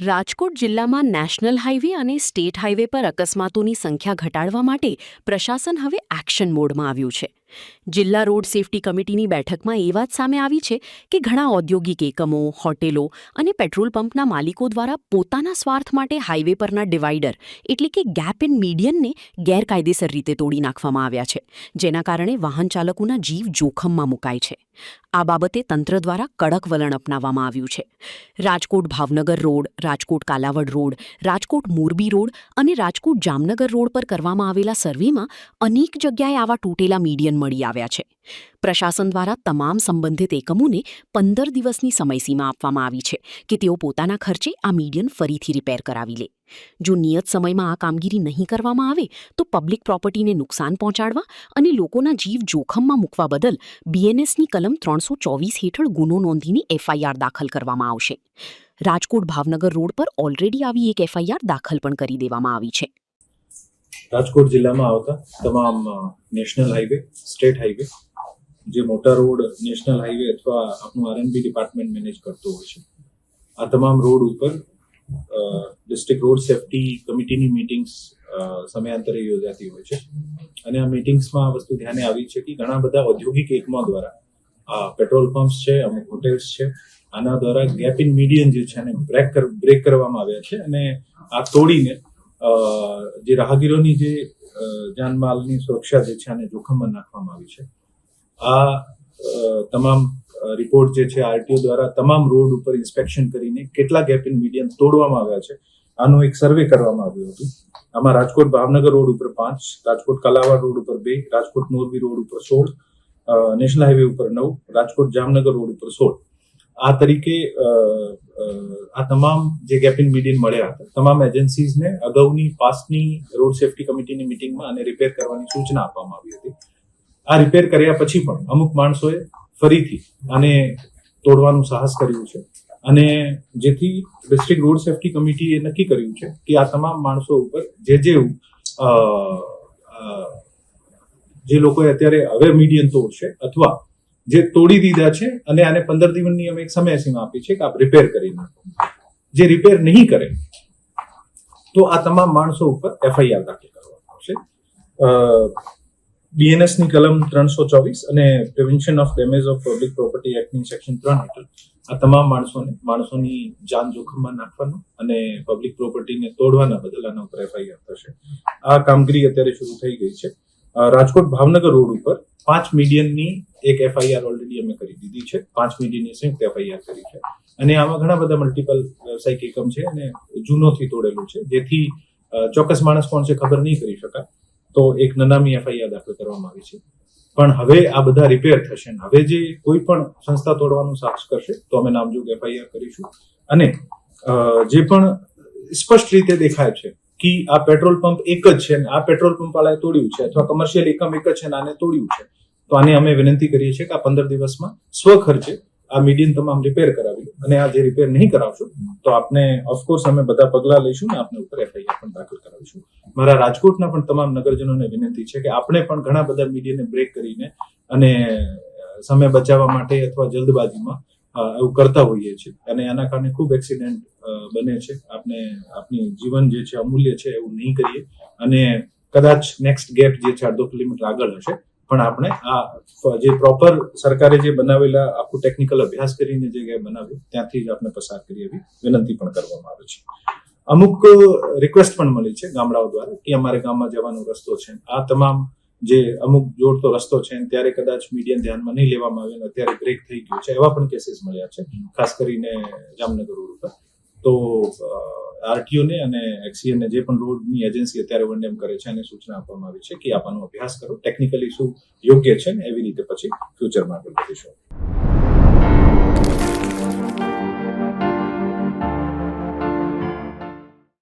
રાજકોટ જિલ્લામાં national highway અને state highway પર અકસ્માતોની સંખ્યા ઘટાડવા માટે પ્રશાસન હવે એક્શન મોડમાં આવ્યું છે. જિલ્લા રોડ સેફટી કમિટીની બેઠકમાં એ વાત સામે આવી છે કે ઘણા ઔદ્યોગિક એકમો, હોટેલો અને પેટ્રોલ પંપના માલિકો દ્વારા પોતાના સ્વાર્થ માટે હાઈવે પરના ડિવાઈડર એટલે કે ગેપ ઇન મીડિયનને ગેરકાયદેસર રીતે તોડી નાખવામાં આવ્યા છે, જેના કારણે વાહન ચાલકોના જીવ જોખમમાં મુકાય છે. આ બાબતે તંત્ર દ્વારા કડક વલણ અપનાવવામાં આવ્યું છે. Rajkot Bhavnagar road, Rajkot Kalawad road, Rajkot Morbi road અને રાજકોટ જામનગર રોડ પર કરવામાં આવેલા સર્વેમાં અનેક જગ્યાએ આવા તૂટેલા મીડિયન મળી આવ્યા છે. પ્રશાસન દ્વારા તમામ સંબંધિત એકમોને 15 દિવસની સમયસીમા આપવામાં આવી છે કે તેઓ પોતાના ખર્ચે આ મીડિયન ફરીથી રિપેર કરાવી લે. જો નિયત સમયમાં આ કામગીરી નહીં કરવામાં આવે તો પબ્લિક પ્રોપર્ટીને નુકસાન પહોંચાડવા અને લોકોના જીવ જોખમમાં મૂકવા બદલ બીએનએસની કલમ 324 હેઠળ ગુનો નોંધીને એફઆઈઆર દાખલ કરવામાં આવશે. રાજકોટ ભાવનગર રોડ પર ઓલરેડી આવી એક એફઆઈઆર દાખલ પણ કરી દેવામાં આવી છે. રાજકોટ જિલ્લામાં આવતા તમામ નેશનલ હાઈવે, સ્ટેટ હાઈવે, જે મોટા રોડ નેશનલ હાઈવે અથવા આપણું આરએનબી ડિપાર્ટમેન્ટ મેનેજ કરતો હોય છે, આ તમામ રોડ ઉપર ડિસ્ટ્રિક્ટ રોડ સેફટી કમિટીની મિટિંગ્સ સમયાંતરે યોજાતી હોય છે. અને આ મિટિંગ્સમાં આ વસ્તુ ધ્યાને આવી છે કે ઘણા બધા ઔદ્યોગિક એકમો દ્વારા આ પેટ્રોલ પંપ્સ છે, અમુક હોટેલ્સ છે, આના દ્વારા ગેપ ઇન મીડિયન જે છે એને બ્રેક કરવામાં આવ્યા છે અને આ તોડીને જે રાહગીરોની જે જાનમાલની સુરક્ષા જે છે આને જોખમમાં નાખવામાં આવી છે. આ તમામ રિપોર્ટ જે છે આરટીઓ દ્વારા તમામ રોડ ઉપર ઇન્સ્પેક્શન કરીને કેટલા ગેપ ઇન મીડિયન તોડવામાં આવ્યા છે આનો એક સર્વે કરવામાં આવ્યું હતું. આમાં રાજકોટ ભાવનગર રોડ ઉપર 5, રાજકોટ કાલાવાડ રોડ ઉપર 2, રાજકોટ મોરબી રોડ ઉપર 16, નેશનલ હાઈવે ઉપર 9, રાજકોટ જામનગર રોડ ઉપર 16. આ તરીકે આ તમામ જે ગેપ ઇન મીડિયન મળ્યા હતા તમામ એજન્સીઝને અગાઉની પાસ્ટની રોડ સેફટી કમિટીની મિટિંગમાં આને રિપેર કરવાની સૂચના આપવામાં આવી હતી. આ રિપેર કર્યા પછી પણ અમુક માણસોએ ફરીથી આને તોડવાનું સાહસ કર્યું છે અને જેથી ડિસ્ટ્રિક્ટ રોડ સેફટી કમિટીએ નક્કી કર્યું છે કે આ તમામ માણસો ઉપર જે લોકોએ અત્યારે હવે મીડિયન તોડશે અથવા જે તોડી દીધા છે અને આને 15 દિવસની અમે એક સમયસીમા આપી છે કે આપ રિપેર કરી નાખો. જે રિપેર નહીં કરે તો આ તમામ માણસો ઉપર એફઆઈઆર દાખલ કરવામાં આવશે. બીએનએસની કલમ 324 અને prevention of damage of public property એક્ટની સેક્શન 3 હેઠળ આ તમામ માણસોની જાન જોખમમાં નાખવાનો અને પબ્લિક પ્રોપર્ટીને તોડવાના બદલ આના ઉપર એફઆઈઆર થશે. આ કામગીરી અત્યારે શરૂ થઈ ગઈ છે. રાજકોટ ભાવનગર રોડ ઉપર 5 મીડિયનની એક એફઆઈઆર ઓલરેડી અમે કરી દીધી છે. 5 મીડિયનની સંયુક્ત એફઆઈઆર કરી છે અને આમાં ઘણા બધા મલ્ટિપલ વ્યવસાયિક એકમ છે અને જૂનોથી તોડેલું છે, જેથી ચોક્કસ માણસ કોણ છે ખબર નહીં કરી શકાય. તો એક નનામી એફઆઈઆર દાખલ કરવામાં આવી છે. પણ હવે આ બધા રિપેર થશે. હવે જે કોઈ પણ સંસ્થા તોડવાનું સાહસ કરશે તો અમે નામજોગ એફઆઈઆર કરીશું અને જે પણ સ્પષ્ટ રીતે દેખાય છે કે આ પેટ્રોલ પંપ એક જ છે, આ પેટ્રોલ પંપ વાળાએ તોડ્યું છે અથવા કમર્શિયલ એકમ એક જ છે અને આને તોડ્યું છે, તો આને અમે વિનંતી કરીએ છીએ કે આ 15 દિવસમાં સ્વખર્ચે આ મીડિયન તમામ રિપેર કરાવી અને આ જે રિપેર નહીં કરાવશો તો આપને ઓફકોર્સ અમે બધા પગલા લઈશું ને આપને ઉપર એફઆઈઆર પણ દાખલ કરાવીશું. મારા રાજકોટના પણ તમામ નગરજનોને વિનંતી છે કે આપણે પણ ઘણા બધા મીડિયનને બ્રેક કરીને અને સમય બચાવવા માટે અથવા જલ્દબાજીમાં એવું કરતા હોઈએ છીએ અને આના કારણે ખૂબ એક્સિડન્ટ બને છે. આપની જીવન જે છે અમૂલ્ય છે, એવું નહીં કરીએ અને કદાચ નેક્સ્ટ ગેપ જે છે 1.5 કિલોમીટર આગળ હશે પણ આપણે આ જે પ્રોપર સરકારે જે બનાવેલા આખું ટેકનિકલ અભ્યાસ કરીને જે ગેપ બનાવ્યું ત્યાંથી જ આપણે પસાર કરી એવી વિનંતી પણ કરવામાં આવે છે. અમુક રિક્વેસ્ટ પણ મળી છે ગામડાઓ દ્વારા કે અમારે ગામમાં જવાનો રસ્તો છે, આ તમામ જે અમુક જોડતો રસ્તો છે ત્યારે કદાચ મીડિયન ધ્યાનમાં નહીં લેવામાં આવે અને અત્યારે બ્રેક થઈ ગયું છે, એવા પણ કેસીસ મળ્યા છે, ખાસ કરીને જામનગર રોડ ઉપર. તો આરટીઓને અને એક્સીએને જે પણ રોડની એજન્સી અત્યારે વંડેમ કરે છે એને સૂચના આપવામાં આવી છે કે આનો અભ્યાસ કરો, ટેકનિકલી શું યોગ્ય છે ને એવી રીતે પછી ફ્યુચરમાં આગળ વધીશું.